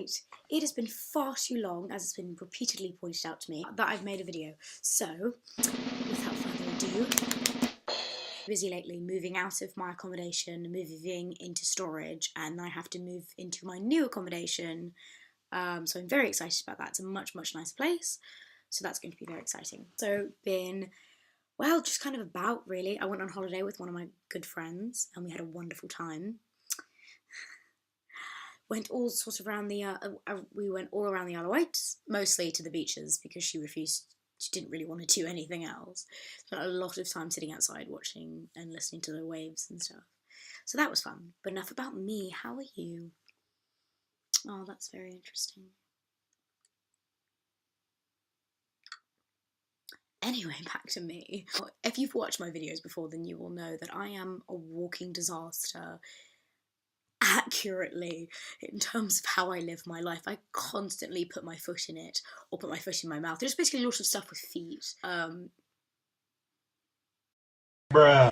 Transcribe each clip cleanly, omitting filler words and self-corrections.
Right, it has been far too long, as it's been repeatedly pointed out to me, that I've made a video. So, without further ado, busy lately moving out of my accommodation, moving into storage, and I have to move into my new accommodation. So I'm very excited about that. It's a much nicer place. So that's going to be very exciting. So well, just kind of about really. I went on holiday with one of my good friends and we had a wonderful time. Went all sort of around the, we went all around the Isle of Wight, mostly to the beaches because she didn't really want to do anything else. Spent a lot of time sitting outside watching and listening to the waves and stuff. So that was fun. But enough about me. How are you? Oh, that's very interesting. Anyway, back to me. If you've watched my videos before, then you will know that I am a walking disaster. Accurately, in terms of how I live my life, I constantly put my foot in it, or put my foot in my mouth. There's basically a lot of stuff with feet. I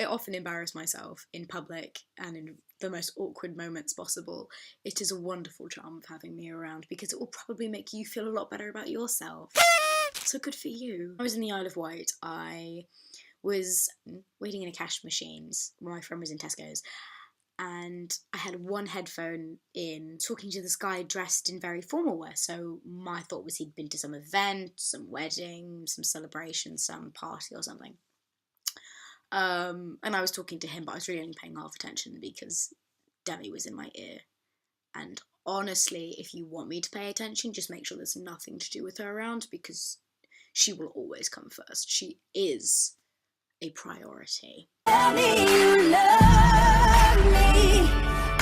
often embarrass myself in public and in the most awkward moments possible. It is a wonderful charm of having me around because it will probably make you feel a lot better about yourself. So good for you. I was in the Isle of Wight. I was waiting in a cash machine when my friend was in Tesco's, and I had one headphone in, talking to this guy dressed in very formal wear. So my thought was he'd been to some event, some wedding, some celebration, some party or something. And I was talking to him, but I was really only paying half attention because Demi was in my ear. And honestly, if you want me to pay attention, just make sure there's nothing to do with her around, because she will always come first. She is a priority. Tell me you love me.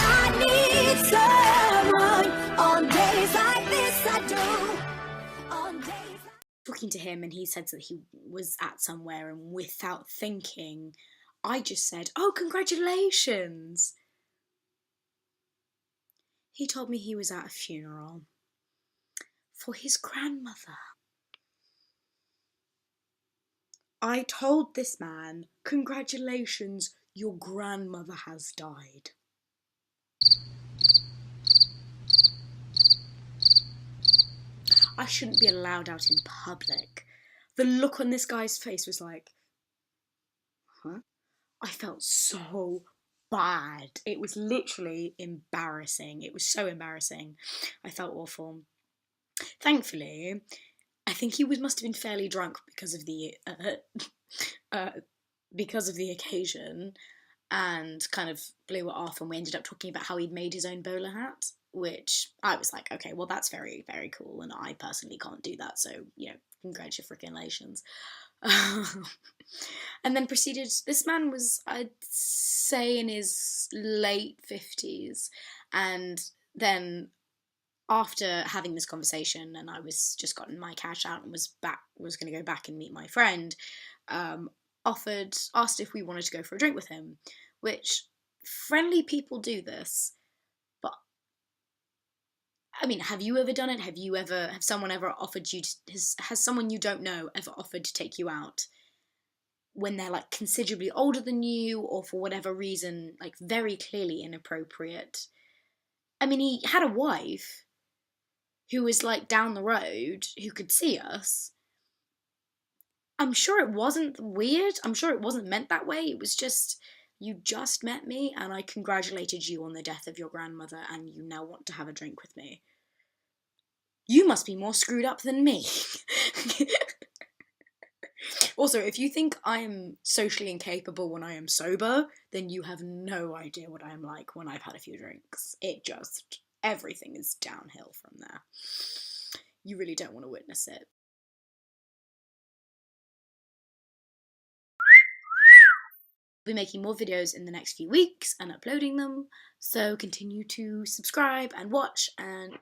I need someone. On days like this I do. On days like... Talking to him, and he said that he was at somewhere, and without thinking, I just said, "Oh, congratulations." He told me he was at a funeral for his grandmother. I told this man, "Congratulations, your grandmother has died." I shouldn't be allowed out in public. The look on this guy's face was like, huh? I felt so bad. It was literally embarrassing. It was so embarrassing. I felt awful. Thankfully, I think he must have been fairly drunk because of the occasion, and kind of blew it off, and we ended up talking about how he'd made his own bowler hat, which I was like, okay, well that's very, very cool, and I personally can't do that, so, you know, congratulations. And then proceeded, this man was, I'd say, in his late 50s, and then after having this conversation, and I was just gotten my cash out and was going to go back and meet my friend, asked if we wanted to go for a drink with him, which friendly people do this, but I mean, have you ever done it? Have someone ever offered you has someone you don't know ever offered to take you out when they're like considerably older than you, or for whatever reason, like very clearly inappropriate? I mean, he had a wife who was like down the road who could see us. I'm sure it wasn't weird. I'm sure it wasn't meant that way. It was just, you just met me and I congratulated you on the death of your grandmother and you now want to have a drink with me. You must be more screwed up than me. Also, if you think I am socially incapable when I am sober, then you have no idea what I am like when I've had a few drinks. Everything is downhill from there. You really don't want to witness it. I'll be making more videos in the next few weeks and uploading them, so continue to subscribe and watch, and